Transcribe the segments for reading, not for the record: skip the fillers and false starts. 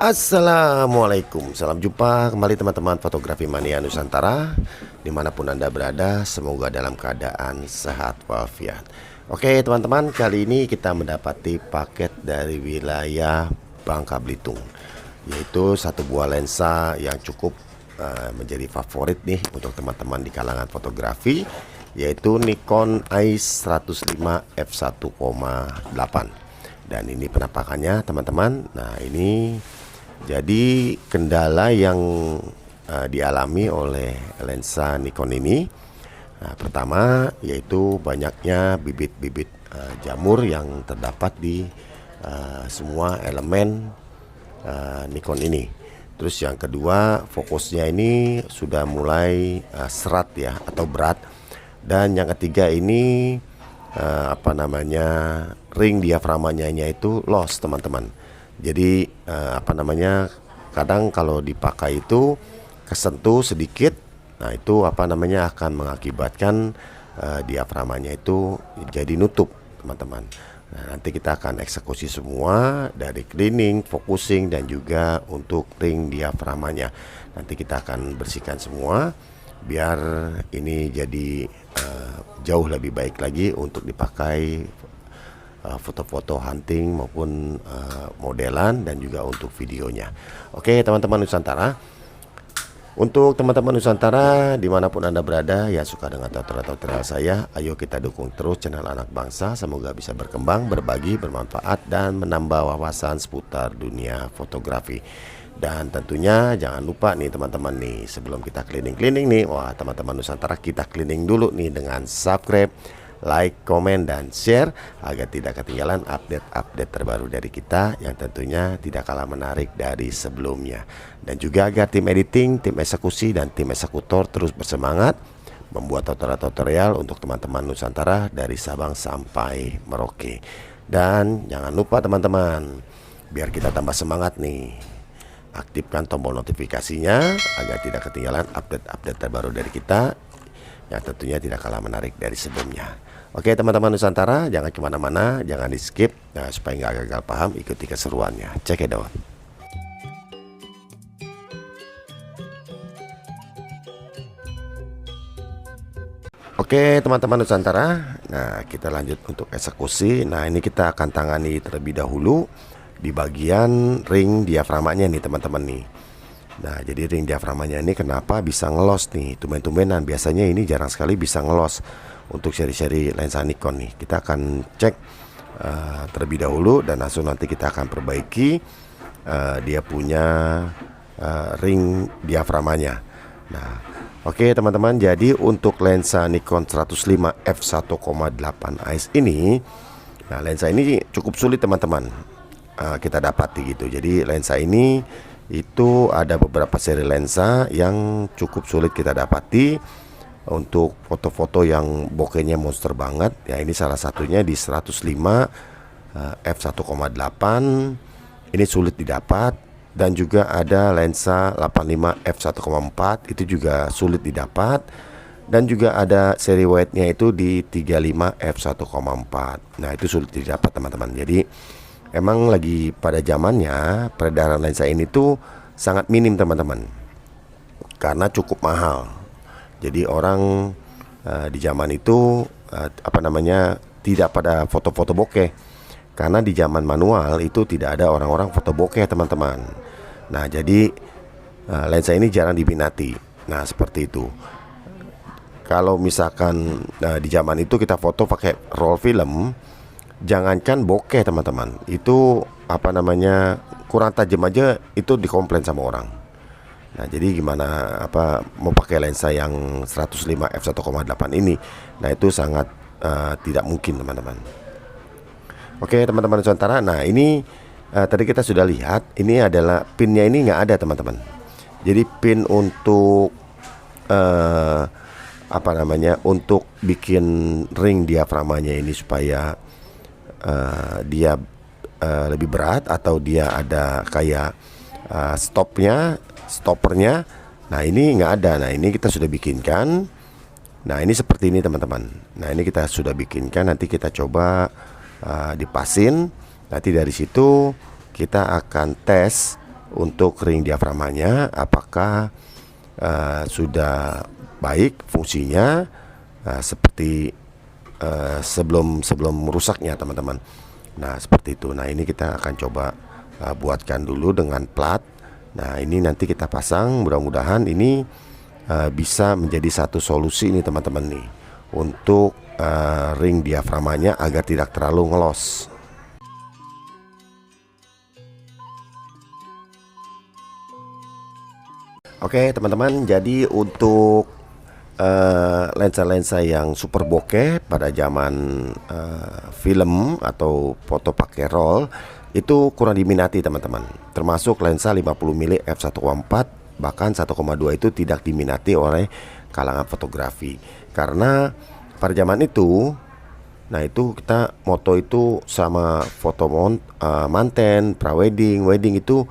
Assalamualaikum, salam jumpa kembali teman-teman fotografi mania Nusantara. Dimanapun Anda berada, semoga dalam keadaan sehat walafiat. Oke teman-teman, kali ini kita mendapati paket dari wilayah Bangka Belitung, yaitu satu buah lensa yang cukup menjadi favorit nih untuk teman-teman di kalangan fotografi, yaitu Nikon i105 f1.8. Dan ini penampakannya teman-teman. Nah ini jadi kendala yang dialami oleh lensa Nikon ini, pertama yaitu banyaknya bibit-bibit jamur yang terdapat di semua elemen Nikon ini. Terus yang kedua, fokusnya ini sudah mulai serat ya atau berat. Dan yang ketiga ini ring diaframanya itu loss teman-teman. Jadi kadang kalau dipakai itu kesentuh sedikit, nah itu akan mengakibatkan diaframanya itu jadi nutup teman-teman. Nah, nanti kita akan eksekusi semua dari cleaning, focusing, dan juga untuk ring diaframanya. Nanti kita akan bersihkan semua biar ini jadi jauh lebih baik lagi untuk dipakai foto-foto hunting maupun modelan dan juga untuk videonya. Oke teman-teman Nusantara, untuk teman-teman Nusantara dimanapun Anda berada yang suka dengan tutorial saya, ayo kita dukung terus channel Anak Bangsa. Semoga bisa berkembang, berbagi, bermanfaat, dan menambah wawasan seputar dunia fotografi. Dan tentunya jangan lupa nih teman-teman nih, sebelum kita cleaning nih, wah teman-teman Nusantara, kita cleaning dulu nih dengan subscribe, like, komen, dan share agar tidak ketinggalan update-update terbaru dari kita yang tentunya tidak kalah menarik dari sebelumnya. Dan juga agar tim editing, tim eksekusi, dan tim eksekutor terus bersemangat membuat tutorial untuk teman-teman Nusantara dari Sabang sampai Merauke. Dan jangan lupa teman-teman, biar kita tambah semangat nih, aktifkan tombol notifikasinya agar tidak ketinggalan update-update terbaru dari kita yang tentunya tidak kalah menarik dari sebelumnya. Oke teman-teman Nusantara, jangan kemana-mana, jangan di skip, supaya nggak gagal paham, ikuti keseruannya. Check it out. Oke teman-teman Nusantara, nah kita lanjut untuk eksekusi. Nah ini kita akan tangani terlebih dahulu di bagian ring diaframanya nih teman-teman nih. Nah jadi ring diaframanya ini kenapa bisa ngelos nih, tumben-tumbenan, biasanya ini jarang sekali bisa ngelos untuk seri-seri lensa Nikon nih. Kita akan cek terlebih dahulu dan langsung nanti kita akan perbaiki dia punya ring diaframanya. Nah oke teman-teman, jadi untuk lensa Nikon 105 f1.8 AIS ini, nah lensa ini cukup sulit teman-teman kita dapati gitu. Jadi lensa ini itu ada beberapa seri lensa yang cukup sulit kita dapati untuk foto-foto yang bokehnya monster banget ya. Ini salah satunya di 105 f1.8 ini sulit didapat, dan juga ada lensa 85 f1.4 itu juga sulit didapat, dan juga ada seri wide-nya itu di 35 f1.4. nah itu sulit didapat teman-teman. Jadi emang lagi pada zamannya peredaran lensa ini tuh sangat minim teman-teman, karena cukup mahal. Jadi orang di zaman itu tidak pada foto-foto bokeh, karena di zaman manual itu tidak ada orang-orang foto bokeh teman-teman. Nah jadi lensa ini jarang diminati. Nah seperti itu. Kalau misalkan di zaman itu kita foto pakai roll film, jangankan bokeh teman-teman, itu kurang tajam aja itu dikomplain sama orang. Nah jadi gimana mau pakai lensa yang 105 f1.8 ini, nah itu sangat tidak mungkin teman-teman. Oke teman-teman Nusantara, nah ini tadi kita sudah lihat, ini adalah pinnya ini nggak ada teman-teman. Jadi pin untuk untuk bikin ring diaframanya ini supaya dia lebih berat, atau dia ada kayak stoppernya. Nah ini nggak ada. Nah ini kita sudah bikinkan. Nah ini seperti ini teman-teman. Nah ini kita sudah bikinkan. Nanti kita coba dipasin. Nanti dari situ kita akan tes untuk ring diafragmanya apakah sudah baik fungsinya seperti sebelum rusaknya teman-teman. Nah seperti itu. Nah ini kita akan coba buatkan dulu dengan plat. Nah ini nanti kita pasang, mudah-mudahan ini bisa menjadi satu solusi nih teman-teman nih untuk ring diafragmanya agar tidak terlalu ngelos. Oke teman-teman, jadi untuk lensa-lensa yang super bokeh pada zaman film atau foto pakai roll itu kurang diminati teman-teman. Termasuk lensa 50 mm f1.4 bahkan 1,2 itu tidak diminati oleh kalangan fotografi karena pada zaman itu, nah itu kita moto itu sama foto manten, prawedding, wedding itu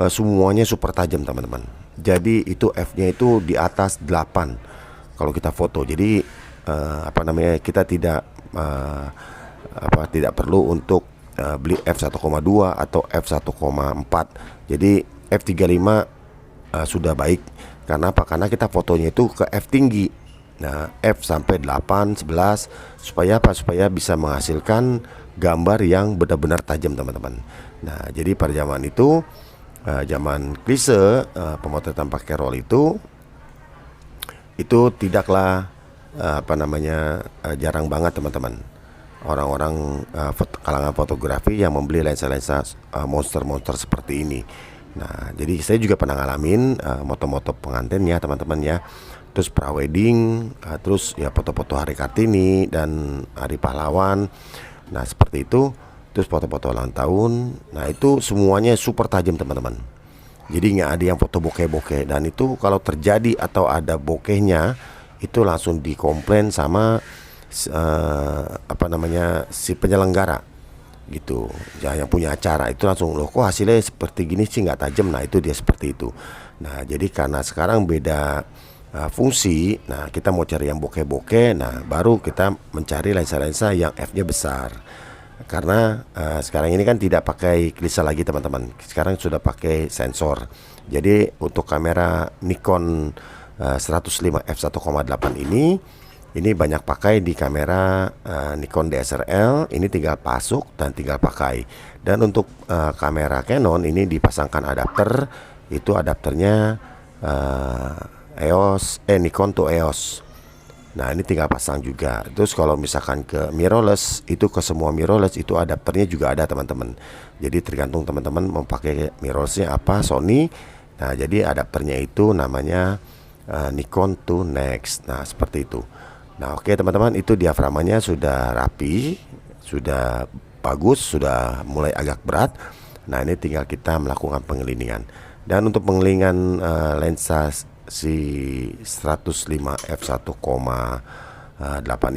semuanya super tajam teman-teman. Jadi itu f-nya itu di atas 8 kalau kita foto. Jadi kita tidak tidak perlu untuk beli f1,2 atau f1,4. Jadi f35 sudah baik. Karena apa? Karena kita fotonya itu ke f tinggi. Nah, f sampai 8, 11 supaya apa? Supaya bisa menghasilkan gambar yang benar-benar tajam teman-teman. Nah, jadi pada zaman itu zaman klise pemotretan pakai roll itu tidaklah jarang banget teman-teman. Orang-orang kalangan fotografi yang membeli lensa-lensa monster-monster seperti ini. Nah, jadi saya juga pernah ngalamin moto-moto pengantin ya teman-teman ya. Terus prawedding, terus ya foto-foto hari Kartini dan hari pahlawan. Nah, seperti itu. Terus foto-foto ulang tahun. Nah, itu semuanya super tajam teman-teman. Jadi nggak ada yang foto bokeh-bokeh. Dan itu kalau terjadi atau ada bokehnya, itu langsung dikomplain sama si penyelenggara gitu. Yang punya acara itu langsung, loh kok hasilnya seperti gini sih, nggak tajam. Nah itu dia seperti itu. Nah jadi karena sekarang beda fungsi, nah kita mau cari yang bokeh-bokeh, nah baru kita mencari lensa-lensa yang f-nya besar. Karena sekarang ini kan tidak pakai klisa lagi teman-teman. Sekarang sudah pakai sensor. Jadi untuk kamera Nikon 105 f1.8 ini banyak pakai di kamera Nikon DSLR. Ini tinggal pasuk dan tinggal pakai. Dan untuk kamera Canon ini dipasangkan adapter. Itu adapternya Nikon to EOS. Nah ini tinggal pasang juga. Terus kalau misalkan ke mirrorless, itu ke semua mirrorless itu adapternya juga ada teman-teman. Jadi tergantung teman-teman mau pakai mirrorlessnya apa, Sony. Nah jadi adapternya itu namanya Nikon to Next. Nah seperti itu. Nah oke teman-teman, itu diafragmanya sudah rapi, sudah bagus, sudah mulai agak berat. Nah ini tinggal kita melakukan pengelilingan. Dan untuk pengelilingan lensa si 105 f1.8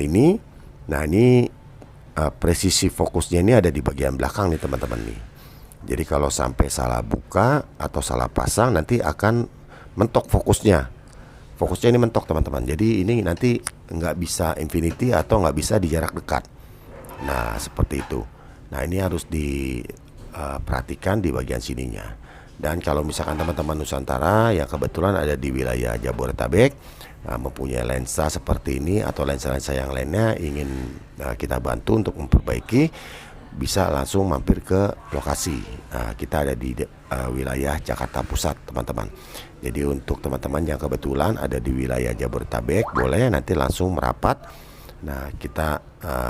ini, nah ini presisi fokusnya ini ada di bagian belakang nih teman-teman nih. Jadi kalau sampai salah buka atau salah pasang nanti akan mentok fokusnya. Fokusnya ini mentok teman-teman. Jadi ini nanti nggak bisa infinity atau nggak bisa di jarak dekat. Nah seperti itu. Nah ini harus diperhatikan di bagian sininya. Dan kalau misalkan teman-teman Nusantara yang kebetulan ada di wilayah Jabodetabek mempunyai lensa seperti ini atau lensa-lensa yang lainnya ingin kita bantu untuk memperbaiki, bisa langsung mampir ke lokasi. Kita ada di wilayah Jakarta Pusat teman-teman. Jadi untuk teman-teman yang kebetulan ada di wilayah Jabodetabek, boleh nanti langsung merapat. Nah kita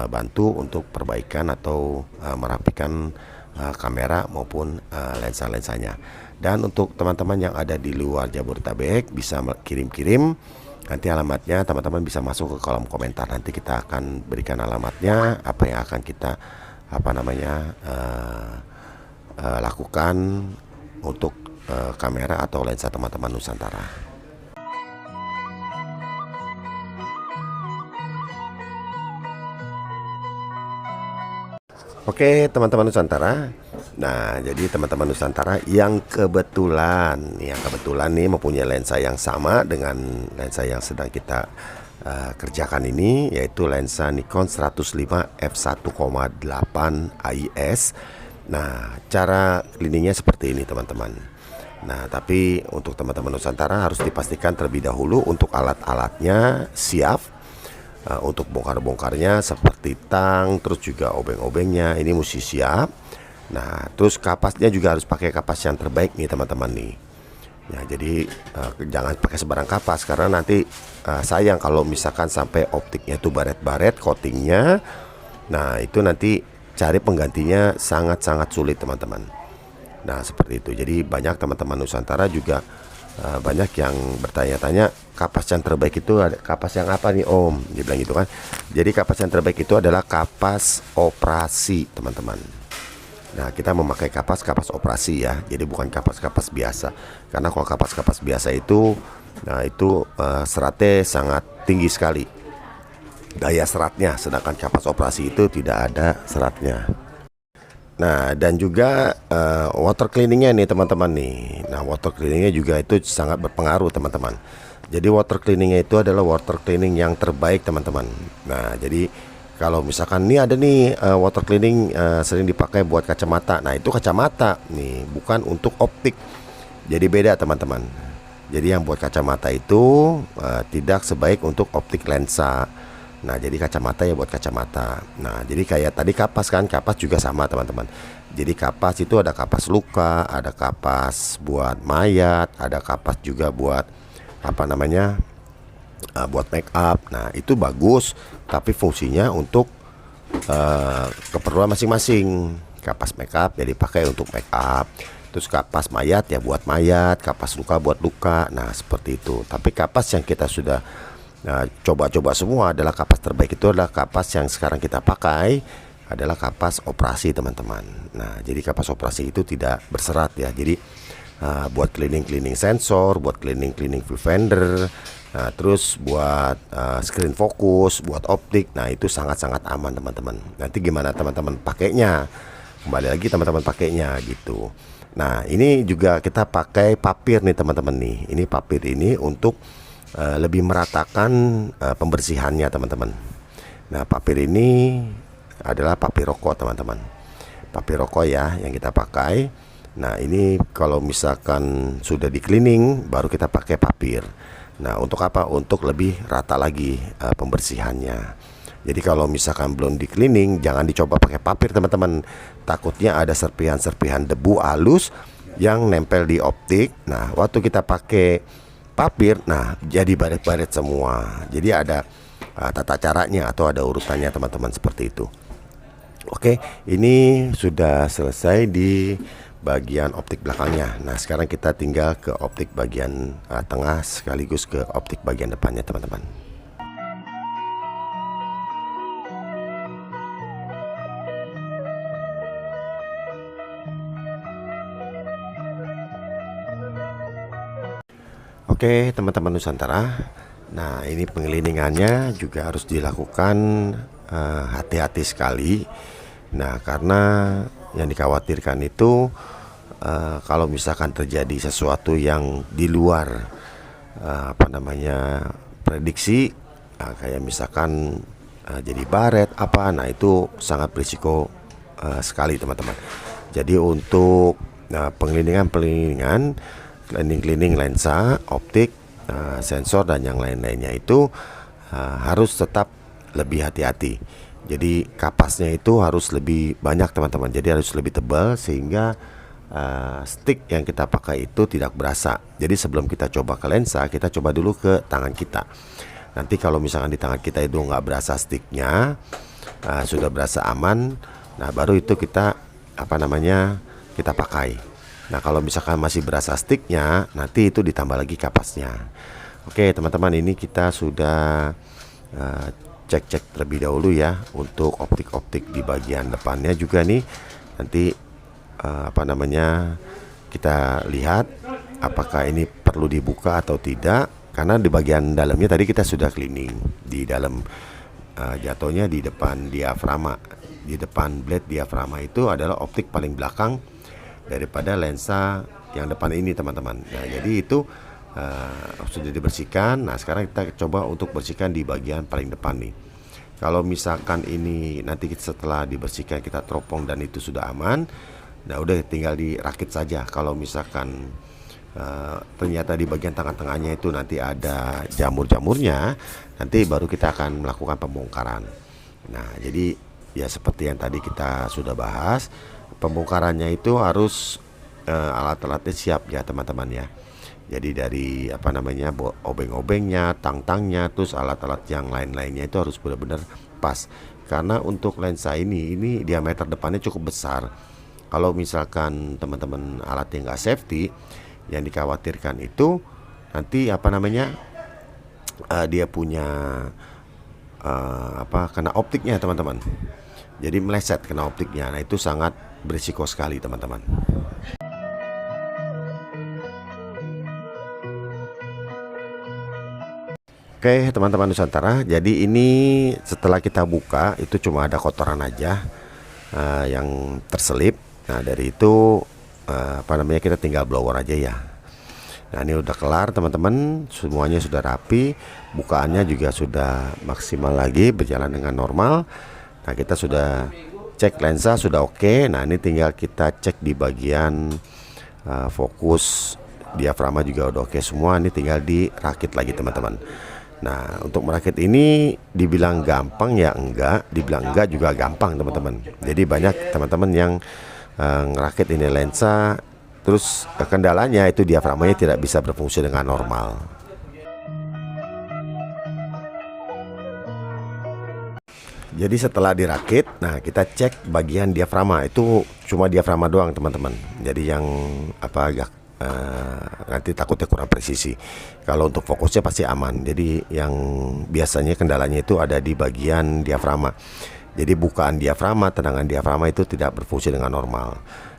bantu untuk perbaikan atau merapikan kamera maupun lensa-lensanya. Dan untuk teman-teman yang ada di luar Jabodetabek bisa kirim-kirim, nanti alamatnya teman-teman bisa masuk ke kolom komentar. Nanti kita akan berikan alamatnya, apa yang akan kita lakukan untuk kamera atau lensa teman-teman Nusantara. Oke teman-teman Nusantara. Nah jadi teman-teman Nusantara yang kebetulan nih mempunyai lensa yang sama dengan lensa yang sedang kita kerjakan ini, yaitu lensa Nikon 105 f1.8 AIS. Nah, cara cleaningnya seperti ini teman-teman. Nah, tapi untuk teman-teman Nusantara harus dipastikan terlebih dahulu untuk alat-alatnya siap. Untuk bongkar-bongkarnya seperti tang, terus juga obeng-obengnya ini mesti siap. Nah, terus kapasnya juga harus pakai kapas yang terbaik nih teman-teman nih. Ya, jadi jangan pakai sembarang kapas karena nanti sayang kalau misalkan sampai optiknya itu baret-baret coatingnya. Nah, itu nanti cari penggantinya sangat-sangat sulit teman-teman. Nah, seperti itu. Jadi banyak teman-teman Nusantara juga banyak yang bertanya-tanya kapas yang terbaik itu ada kapas yang apa nih Om? Dia bilang gitu kan. Jadi kapas yang terbaik itu adalah kapas operasi teman-teman. Nah, kita memakai kapas operasi ya. Jadi bukan kapas-kapas biasa. Karena kalau kapas-kapas biasa itu, nah itu seratnya sangat tinggi sekali daya seratnya, sedangkan kapas operasi itu tidak ada seratnya. Nah, dan juga water cleaningnya nih teman-teman nih. Nah, water cleaningnya juga itu sangat berpengaruh teman-teman. Jadi water cleaningnya itu adalah water cleaning yang terbaik teman-teman. Nah, jadi kalau misalkan ini ada nih water cleaning sering dipakai buat kacamata. Nah, itu kacamata nih, bukan untuk optik. Jadi beda teman-teman. Jadi yang buat kacamata itu tidak sebaik untuk optik lensa. Nah, jadi kacamata ya buat kacamata. Nah, jadi kayak tadi kapas kan, kapas juga sama teman-teman. Jadi kapas itu ada kapas luka, ada kapas buat mayat, ada kapas juga buat apa namanya, buat make up. Nah, itu bagus, tapi fungsinya untuk keperluan masing-masing. Kapas make up jadi pakai untuk make up. Terus kapas mayat ya buat mayat, kapas luka buat luka. Nah, seperti itu. Tapi kapas yang kita sudah coba-coba semua adalah kapas terbaik itu adalah kapas yang sekarang kita pakai adalah kapas operasi teman-teman. Nah, jadi kapas operasi itu tidak berserat ya. Jadi buat cleaning sensor, buat cleaning viewfinder, nah, terus buat screen fokus, buat optik. Nah, itu sangat-sangat aman teman-teman. Nanti gimana teman-teman pakainya? Kembali lagi teman-teman pakainya gitu. Nah, ini juga kita pakai papir nih teman-teman nih. Ini papir ini untuk lebih meratakan pembersihannya teman-teman. Nah, papir ini adalah papir rokok teman-teman. Papir rokok ya yang kita pakai. Nah, ini kalau misalkan sudah di cleaning baru kita pakai papir. Nah, untuk apa? Untuk lebih rata lagi pembersihannya. Jadi kalau misalkan belum di cleaning jangan dicoba pakai papir teman-teman. Takutnya ada serpihan-serpihan debu halus yang nempel di optik. Nah, waktu kita pakai papir, nah jadi baret-baret semua. Jadi ada tata caranya atau ada urutannya teman-teman seperti itu. Oke, ini sudah selesai di bagian optik belakangnya. Nah, sekarang kita tinggal ke optik bagian tengah sekaligus ke optik bagian depannya teman-teman. Oke teman-teman Nusantara. Nah, ini pengelilingannya juga harus dilakukan hati-hati sekali. Nah, karena yang dikhawatirkan itu kalau misalkan terjadi sesuatu yang di luar apa namanya prediksi, kayak misalkan jadi baret apa, nah itu sangat berisiko sekali teman-teman. Jadi untuk pengelilingan cleaning lensa, optik, sensor dan yang lain-lainnya itu harus tetap lebih hati-hati. Jadi kapasnya itu harus lebih banyak teman-teman. Jadi harus lebih tebal sehingga stick yang kita pakai itu tidak berasa. Jadi sebelum kita coba ke lensa, kita coba dulu ke tangan kita. Nanti kalau misalkan di tangan kita itu nggak berasa sticknya, sudah berasa aman, nah baru itu kita apa namanya kita pakai. Nah, kalau misalkan masih berasa sticknya, nanti itu ditambah lagi kapasnya. Oke teman-teman, ini kita sudah cek-cek terlebih dahulu ya untuk optik-optik di bagian depannya juga nih. Nanti apa namanya kita lihat apakah ini perlu dibuka atau tidak. Karena di bagian dalamnya tadi kita sudah cleaning. Di dalam jatuhnya di depan diafragma, di depan blade diafragma itu adalah optik paling belakang daripada lensa yang depan ini teman-teman. Nah, jadi itu sudah dibersihkan. Nah, sekarang kita coba untuk bersihkan di bagian paling depan nih. Kalau misalkan ini nanti setelah dibersihkan kita teropong dan itu sudah aman, nah udah tinggal dirakit saja. Kalau misalkan ternyata di bagian tengah-tengahnya itu nanti ada jamur-jamurnya, nanti baru kita akan melakukan pembongkaran. Nah, jadi ya seperti yang tadi kita sudah bahas, pembongkarannya itu harus alat-alatnya siap ya teman-teman ya. Jadi dari apa namanya obeng-obengnya, tang-tangnya, terus alat-alat yang lain-lainnya itu harus benar-benar pas. Karena untuk lensa ini diameter depannya cukup besar. Kalau misalkan teman-teman alatnya nggak safety, yang dikhawatirkan itu nanti apa namanya dia punya kena optiknya teman-teman. Jadi meleset kena optiknya. Nah itu sangat berisiko sekali teman-teman. Oke teman-teman Nusantara, jadi ini setelah kita buka itu cuma ada kotoran aja yang terselip. Nah dari itu kita tinggal blower aja ya. Nah ini udah kelar teman-teman, semuanya sudah rapi, bukaannya juga sudah maksimal lagi, berjalan dengan normal. Nah kita sudah cek lensa sudah oke. Nah ini tinggal kita cek di bagian fokus, diafragma juga udah oke semua. Ini tinggal dirakit lagi teman-teman. Nah untuk merakit ini dibilang gampang ya enggak, dibilang enggak juga gampang teman-teman. Jadi banyak teman-teman yang ngerakit ini lensa, terus kendalanya itu diafragmanya tidak bisa berfungsi dengan normal. Jadi setelah dirakit, nah kita cek bagian diafragma, itu cuma diafragma doang teman-teman. Jadi yang agak nanti takutnya kurang presisi. Kalau untuk fokusnya pasti aman. Jadi yang biasanya kendalanya itu ada di bagian diafragma. Jadi bukaan diafragma, tendangan diafragma itu tidak berfungsi dengan normal.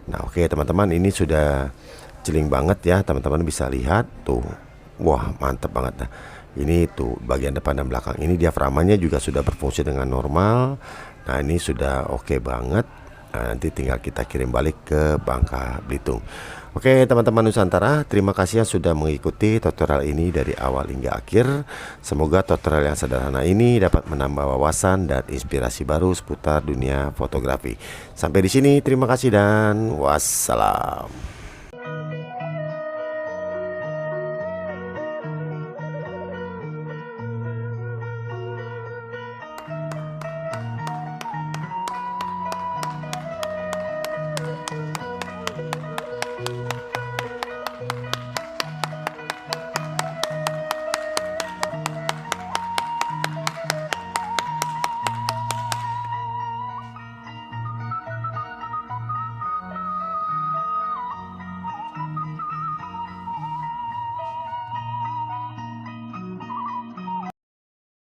Nah oke teman-teman, ini sudah celing banget ya, teman-teman bisa lihat tuh. Wah mantep banget. Nah ini tuh bagian depan dan belakang, ini diafragmanya juga sudah berfungsi dengan normal. Nah ini sudah oke banget. Nah, nanti tinggal kita kirim balik ke Bangka Belitung. Oke teman-teman Nusantara, terima kasih yang sudah mengikuti tutorial ini dari awal hingga akhir. Semoga tutorial yang sederhana ini dapat menambah wawasan dan inspirasi baru seputar dunia fotografi. Sampai di sini, terima kasih dan wassalam.